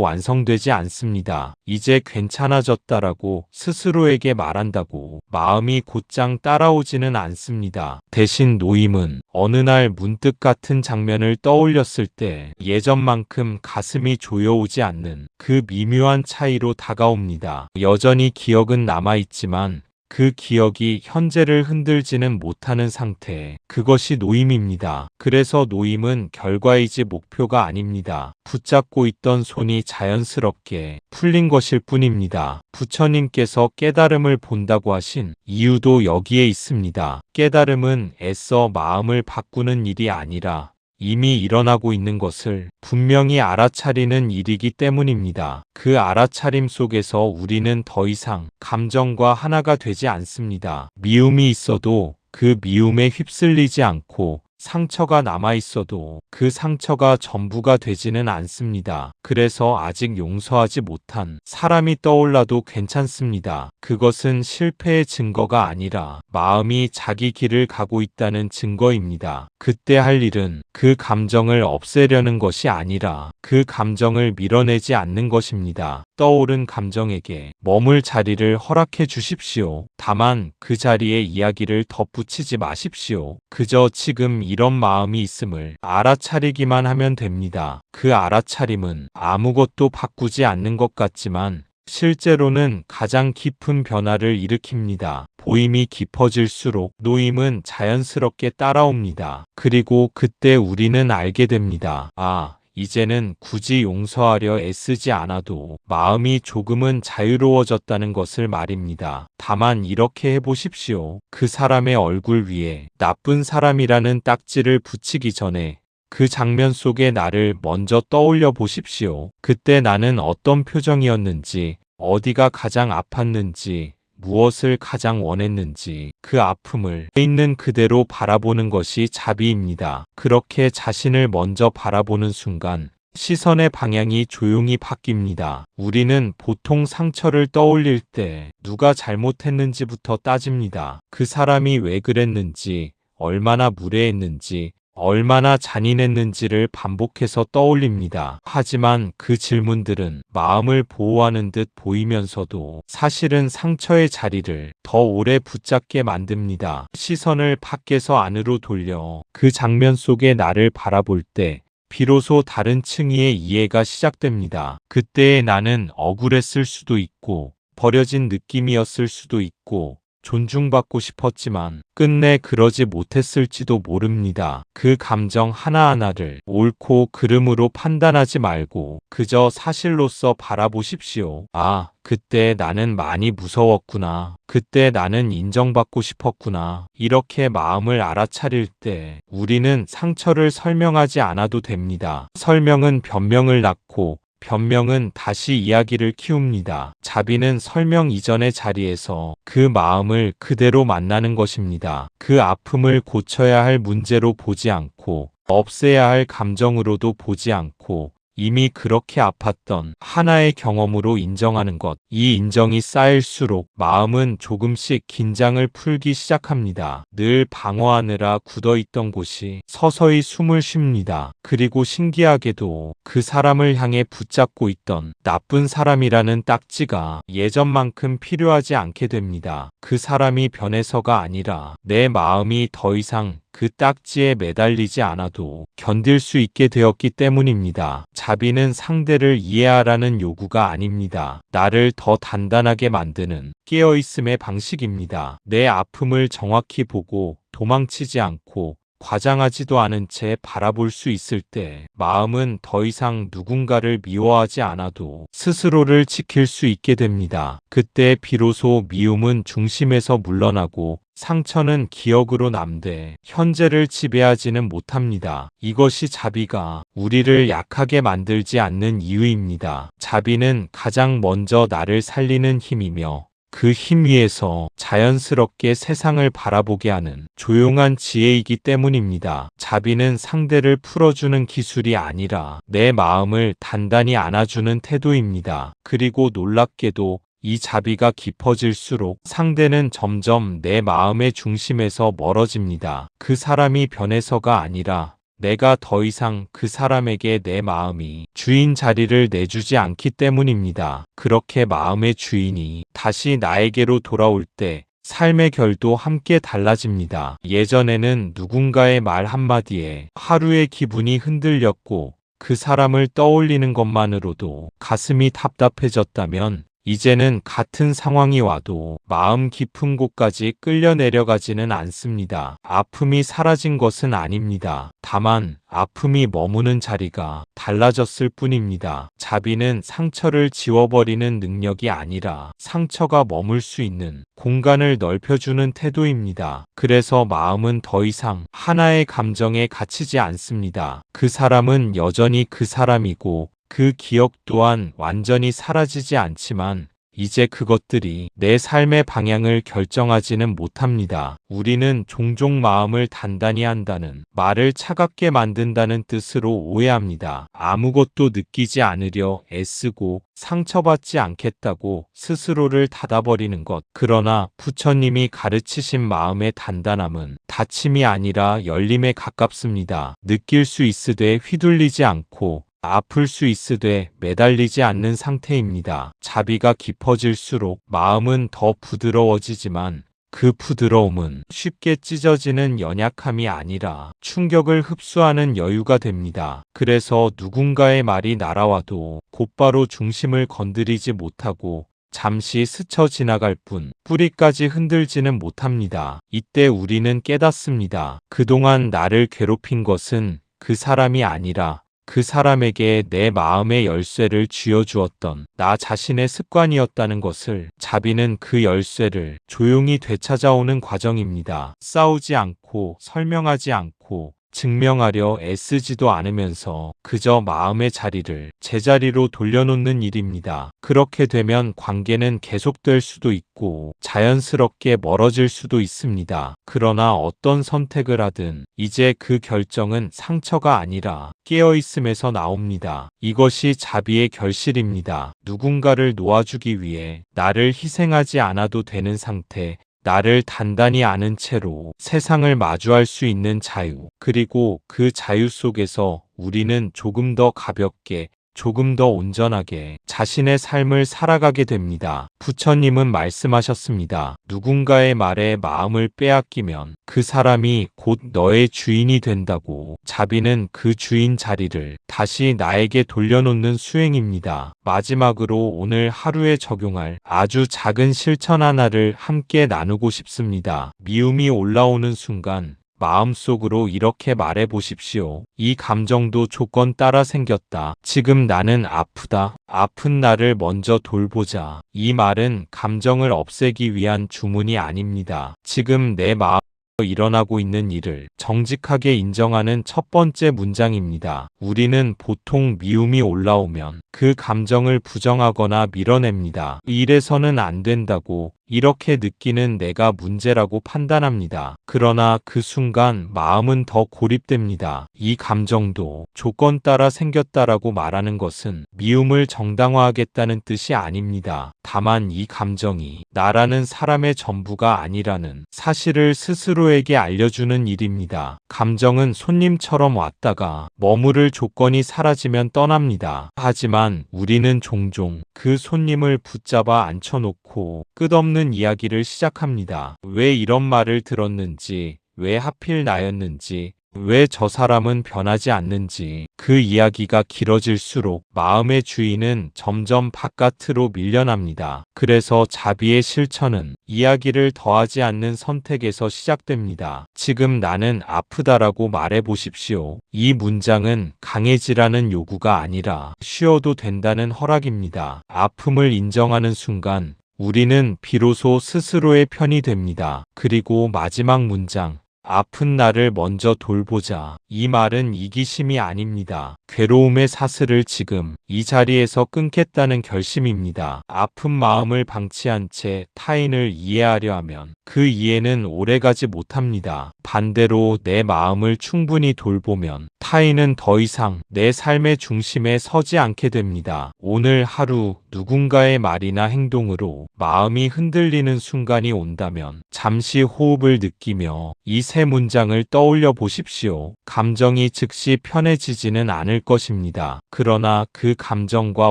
완성되지 않습니다. 이제 괜찮아졌다라고 스스로에게 말한다고 마음이 곧장 따라오지는 않습니다. 대신 노임은 어느 날 문득 같은 장면을 떠올렸을 때 예전만큼 가슴이 조여오지 않는 그 미묘한 차이로 다가옵니다. 여전히 기억은 남아있지만 그 기억이 현재를 흔들지는 못하는 상태. 그것이 노임입니다. 그래서 노임은 결과이지 목표가 아닙니다. 붙잡고 있던 손이 자연스럽게 풀린 것일 뿐입니다. 부처님께서 깨달음을 본다고 하신 이유도 여기에 있습니다. 깨달음은 애써 마음을 바꾸는 일이 아니라 이미 일어나고 있는 것을 분명히 알아차리는 일이기 때문입니다. 그 알아차림 속에서 우리는 더 이상 감정과 하나가 되지 않습니다. 미움이 있어도 그 미움에 휩쓸리지 않고 상처가 남아있어도 그 상처가 전부가 되지는 않습니다. 그래서 아직 용서하지 못한 사람이 떠올라도 괜찮습니다. 그것은 실패의 증거가 아니라 마음이 자기 길을 가고 있다는 증거입니다. 그때 할 일은 그 감정을 없애려는 것이 아니라 그 감정을 밀어내지 않는 것입니다. 떠오른 감정에게 머물 자리를 허락해 주십시오. 다만 그 자리에 이야기를 덧붙이지 마십시오. 그저 지금 이런 마음이 있음을 알아차리기만 하면 됩니다. 그 알아차림은 아무것도 바꾸지 않는 것 같지만 실제로는 가장 깊은 변화를 일으킵니다. 보임이 깊어질수록 노임은 자연스럽게 따라옵니다. 그리고 그때 우리는 알게 됩니다. 아, 이제는 굳이 용서하려 애쓰지 않아도 마음이 조금은 자유로워졌다는 것을 말입니다. 다만 이렇게 해보십시오. 그 사람의 얼굴 위에 나쁜 사람이라는 딱지를 붙이기 전에 그 장면 속의 나를 먼저 떠올려 보십시오. 그때 나는 어떤 표정이었는지, 어디가 가장 아팠는지, 무엇을 가장 원했는지 그 아픔을 있는 그대로 바라보는 것이 자비입니다. 그렇게 자신을 먼저 바라보는 순간 시선의 방향이 조용히 바뀝니다. 우리는 보통 상처를 떠올릴 때 누가 잘못했는지부터 따집니다. 그 사람이 왜 그랬는지, 얼마나 무례했는지, 얼마나 잔인했는지를 반복해서 떠올립니다. 하지만 그 질문들은 마음을 보호하는 듯 보이면서도 사실은 상처의 자리를 더 오래 붙잡게 만듭니다. 시선을 밖에서 안으로 돌려 그 장면 속의 나를 바라볼 때 비로소 다른 층위의 이해가 시작됩니다. 그때의 나는 억울했을 수도 있고 버려진 느낌이었을 수도 있고 존중받고 싶었지만 끝내 그러지 못했을지도 모릅니다. 그 감정 하나하나를 옳고 그름으로 판단하지 말고 그저 사실로서 바라보십시오. 아, 그때 나는 많이 무서웠구나. 그때 나는 인정받고 싶었구나. 이렇게 마음을 알아차릴 때 우리는 상처를 설명하지 않아도 됩니다. 설명은 변명을 낳고 변명은 다시 이야기를 키웁니다. 자비는 설명 이전의 자리에서 그 마음을 그대로 만나는 것입니다. 그 아픔을 고쳐야 할 문제로 보지 않고 없애야 할 감정으로도 보지 않고 이미 그렇게 아팠던 하나의 경험으로 인정하는 것. 이 인정이 쌓일수록 마음은 조금씩 긴장을 풀기 시작합니다. 늘 방어하느라 굳어있던 곳이 서서히 숨을 쉽니다. 그리고 신기하게도 그 사람을 향해 붙잡고 있던 나쁜 사람이라는 딱지가 예전만큼 필요하지 않게 됩니다. 그 사람이 변해서가 아니라 내 마음이 더 이상 그 딱지에 매달리지 않아도 견딜 수 있게 되었기 때문입니다. 자비는 상대를 이해하라는 요구가 아닙니다. 나를 더 단단하게 만드는 깨어있음의 방식입니다. 내 아픔을 정확히 보고 도망치지 않고 과장하지도 않은 채 바라볼 수 있을 때 마음은 더 이상 누군가를 미워하지 않아도 스스로를 지킬 수 있게 됩니다. 그때 비로소 미움은 중심에서 물러나고 상처는 기억으로 남되 현재를 지배하지는 못합니다. 이것이 자비가 우리를 약하게 만들지 않는 이유입니다. 자비는 가장 먼저 나를 살리는 힘이며 그 힘 위에서 자연스럽게 세상을 바라보게 하는 조용한 지혜이기 때문입니다. 자비는 상대를 풀어주는 기술이 아니라 내 마음을 단단히 안아주는 태도입니다. 그리고 놀랍게도 이 자비가 깊어질수록 상대는 점점 내 마음의 중심에서 멀어집니다. 그 사람이 변해서가 아니라 내가 더 이상 그 사람에게 내 마음이 주인 자리를 내주지 않기 때문입니다. 그렇게 마음의 주인이 다시 나에게로 돌아올 때 삶의 결도 함께 달라집니다. 예전에는 누군가의 말 한마디에 하루의 기분이 흔들렸고 그 사람을 떠올리는 것만으로도 가슴이 답답해졌다면 이제는 같은 상황이 와도 마음 깊은 곳까지 끌려 내려가지는 않습니다. 아픔이 사라진 것은 아닙니다. 다만 아픔이 머무는 자리가 달라졌을 뿐입니다. 자비는 상처를 지워버리는 능력이 아니라 상처가 머물 수 있는 공간을 넓혀주는 태도입니다. 그래서 마음은 더 이상 하나의 감정에 갇히지 않습니다. 그 사람은 여전히 그 사람이고 그 기억 또한 완전히 사라지지 않지만 이제 그것들이 내 삶의 방향을 결정하지는 못합니다. 우리는 종종 마음을 단단히 한다는 말을 차갑게 만든다는 뜻으로 오해합니다. 아무것도 느끼지 않으려 애쓰고 상처받지 않겠다고 스스로를 닫아버리는 것. 그러나 부처님이 가르치신 마음의 단단함은 닫힘이 아니라 열림에 가깝습니다. 느낄 수 있으되 휘둘리지 않고 아플 수 있으되 매달리지 않는 상태입니다. 자비가 깊어질수록 마음은 더 부드러워지지만 그 부드러움은 쉽게 찢어지는 연약함이 아니라 충격을 흡수하는 여유가 됩니다. 그래서 누군가의 말이 날아와도 곧바로 중심을 건드리지 못하고 잠시 스쳐 지나갈 뿐 뿌리까지 흔들지는 못합니다. 이때 우리는 깨닫습니다. 그동안 나를 괴롭힌 것은 그 사람이 아니라 그 사람에게 내 마음의 열쇠를 쥐어주었던 나 자신의 습관이었다는 것을. 자비는 그 열쇠를 조용히 되찾아오는 과정입니다. 싸우지 않고 설명하지 않고 증명하려 애쓰지도 않으면서 그저 마음의 자리를 제자리로 돌려놓는 일입니다. 그렇게 되면 관계는 계속될 수도 있고 자연스럽게 멀어질 수도 있습니다. 그러나 어떤 선택을 하든 이제 그 결정은 상처가 아니라 깨어있음에서 나옵니다. 이것이 자비의 결실입니다. 누군가를 놓아주기 위해 나를 희생하지 않아도 되는 상태, 나를 단단히 아는 채로 세상을 마주할 수 있는 자유, 그리고 그 자유 속에서 우리는 조금 더 가볍게, 조금 더 온전하게 자신의 삶을 살아가게 됩니다. 부처님은 말씀하셨습니다. 누군가의 말에 마음을 빼앗기면 그 사람이 곧 너의 주인이 된다고. 자비는 그 주인 자리를 다시 나에게 돌려놓는 수행입니다. 마지막으로 오늘 하루에 적용할 아주 작은 실천 하나를 함께 나누고 싶습니다. 미움이 올라오는 순간 마음속으로 이렇게 말해 보십시오. 이 감정도 조건 따라 생겼다. 지금 나는 아프다. 아픈 나를 먼저 돌보자. 이 말은 감정을 없애기 위한 주문이 아닙니다. 지금 내 마음에 일어나고 있는 일을 정직하게 인정하는 첫 번째 문장입니다. 우리는 보통 미움이 올라오면 그 감정을 부정하거나 밀어냅니다. 이래서는 안 된다고, 이렇게 느끼는 내가 문제라고 판단합니다. 그러나 그 순간 마음은 더 고립됩니다. 이 감정도 조건 따라 생겼다라고 말하는 것은 미움을 정당화하겠다는 뜻이 아닙니다. 다만 이 감정이 나라는 사람의 전부가 아니라는 사실을 스스로에게 알려주는 일입니다. 감정은 손님처럼 왔다가 머무를 조건이 사라지면 떠납니다. 하지만 우리는 종종 그 손님을 붙잡아 앉혀놓고 끝없는 이야기를 시작합니다. 왜 이런 말을 들었는지, 왜 하필 나였는지, 왜 저 사람은 변하지 않는지. 그 이야기가 길어질수록 마음의 주인은 점점 바깥으로 밀려납니다. 그래서 자비의 실천은 이야기를 더하지 않는 선택에서 시작됩니다. 지금 나는 아프다라고 말해 보십시오. 이 문장은 강해지라는 요구가 아니라 쉬어도 된다는 허락입니다. 아픔을 인정하는 순간 우리는 비로소 스스로의 편이 됩니다. 그리고 마지막 문장, 아픈 나를 먼저 돌보자. 이 말은 이기심이 아닙니다. 괴로움의 사슬을 지금 이 자리에서 끊겠다는 결심입니다. 아픈 마음을 방치한 채 타인을 이해하려 하면 그 이해는 오래가지 못합니다. 반대로 내 마음을 충분히 돌보면 타인은 더 이상 내 삶의 중심에 서지 않게 됩니다. 오늘 하루 누군가의 말이나 행동으로 마음이 흔들리는 순간이 온다면 잠시 호흡을 느끼며 이 세 문장을 떠올려 보십시오. 감정이 즉시 편해지지는 않을 것입니다. 그러나 그 감정과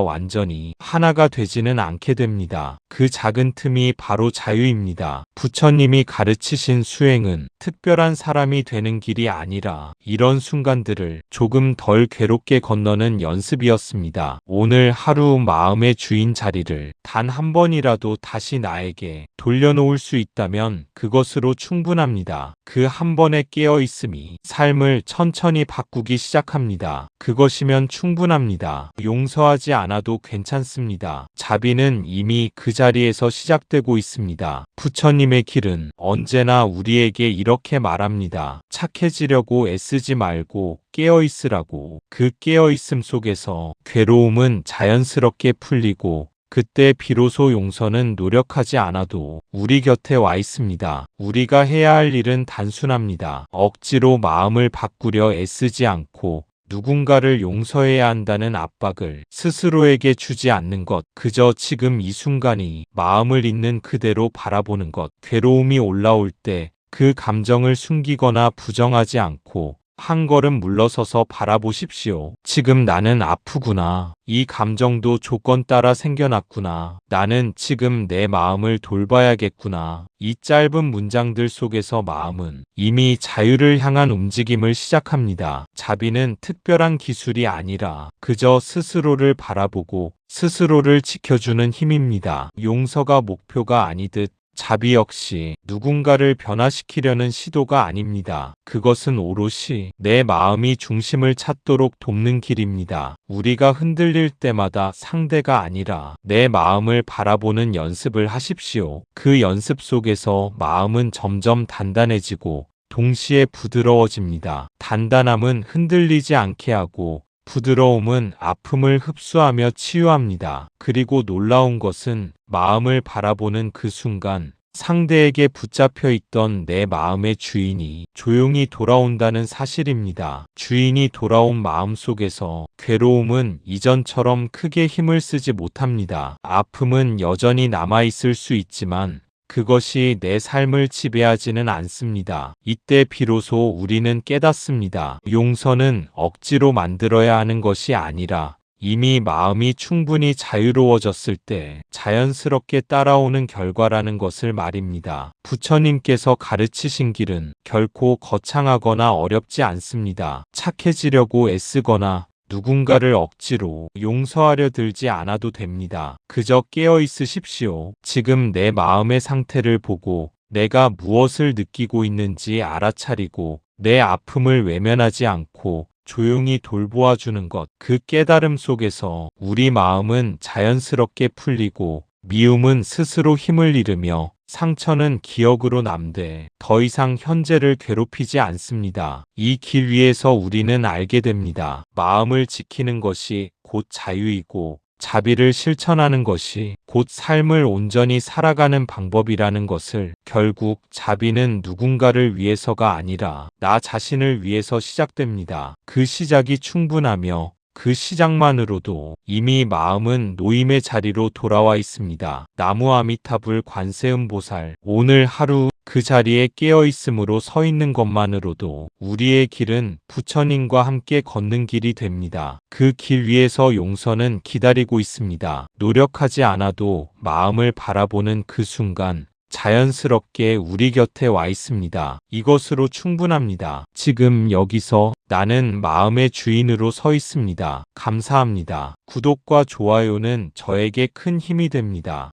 완전히 하나가 되지는 않게 됩니다. 그 작은 틈이 바로 자유입니다. 부처님이 가르치신 수행은 특별한 사람이 되는 길이 아니라 이런 순간들을 조금 덜 괴롭게 건너는 연습이었습니다. 오늘 하루 마음의 주인 자리를 단 한 번이라도 다시 나에게 돌려놓을 수 있다면 그것으로 충분합니다. 그 한 번의 깨어있음이 삶을 천천히 바꾸기 시작합니다. 그것이면 충분합니다. 용서하지 않아도 괜찮습니다. 자비는 이미 그 자리에서 시작되고 있습니다. 부처님의 길은 언제나 우리에게 이렇게 말합니다. 착해지려고 애쓰지 말고 깨어있으라고. 그 깨어있음 속에서 괴로움은 자연스럽게 풀리고 그때 비로소 용서는 노력하지 않아도 우리 곁에 와 있습니다. 우리가 해야 할 일은 단순합니다. 억지로 마음을 바꾸려 애쓰지 않고 누군가를 용서해야 한다는 압박을 스스로에게 주지 않는 것, 그저 지금 이 순간이 마음을 있는 그대로 바라보는 것. 괴로움이 올라올 때 그 감정을 숨기거나 부정하지 않고 한 걸음 물러서서 바라보십시오. 지금 나는 아프구나. 이 감정도 조건 따라 생겨났구나. 나는 지금 내 마음을 돌봐야겠구나. 이 짧은 문장들 속에서 마음은 이미 자유를 향한 움직임을 시작합니다. 자비는 특별한 기술이 아니라 그저 스스로를 바라보고 스스로를 지켜주는 힘입니다. 용서가 목표가 아니듯 자비 역시 누군가를 변화시키려는 시도가 아닙니다. 그것은 오롯이 내 마음이 중심을 찾도록 돕는 길입니다. 우리가 흔들릴 때마다 상대가 아니라 내 마음을 바라보는 연습을 하십시오. 그 연습 속에서 마음은 점점 단단해지고 동시에 부드러워집니다. 단단함은 흔들리지 않게 하고 부드러움은 아픔을 흡수하며 치유합니다. 그리고 놀라운 것은 마음을 바라보는 그 순간 상대에게 붙잡혀 있던 내 마음의 주인이 조용히 돌아온다는 사실입니다. 주인이 돌아온 마음 속에서 괴로움은 이전처럼 크게 힘을 쓰지 못합니다. 아픔은 여전히 남아있을 수 있지만 그것이 내 삶을 지배하지는 않습니다. 이때 비로소 우리는 깨닫습니다. 용서는 억지로 만들어야 하는 것이 아니라 이미 마음이 충분히 자유로워졌을 때 자연스럽게 따라오는 결과라는 것을 말입니다. 부처님께서 가르치신 길은 결코 거창하거나 어렵지 않습니다. 착해지려고 애쓰거나 누군가를 억지로 용서하려 들지 않아도 됩니다. 그저 깨어 있으십시오. 지금 내 마음의 상태를 보고 내가 무엇을 느끼고 있는지 알아차리고 내 아픔을 외면하지 않고 조용히 돌보아 주는 것. 그 깨달음 속에서 우리 마음은 자연스럽게 풀리고 미움은 스스로 힘을 잃으며 상처는 기억으로 남되 더 이상 현재를 괴롭히지 않습니다. 이 길 위에서 우리는 알게 됩니다. 마음을 지키는 것이 곧 자유이고 자비를 실천하는 것이 곧 삶을 온전히 살아가는 방법이라는 것을. 결국 자비는 누군가를 위해서가 아니라 나 자신을 위해서 시작됩니다. 그 시작이 충분하며 그 시작만으로도 이미 마음은 노임의 자리로 돌아와 있습니다. 나무 아미타불 관세음보살, 오늘 하루 그 자리에 깨어 있음으로 서 있는 것만으로도 우리의 길은 부처님과 함께 걷는 길이 됩니다. 그 길 위에서 용서는 기다리고 있습니다. 노력하지 않아도 마음을 바라보는 그 순간 자연스럽게 우리 곁에 와 있습니다. 이것으로 충분합니다. 지금 여기서 나는 마음의 주인으로 서 있습니다. 감사합니다. 구독과 좋아요는 저에게 큰 힘이 됩니다.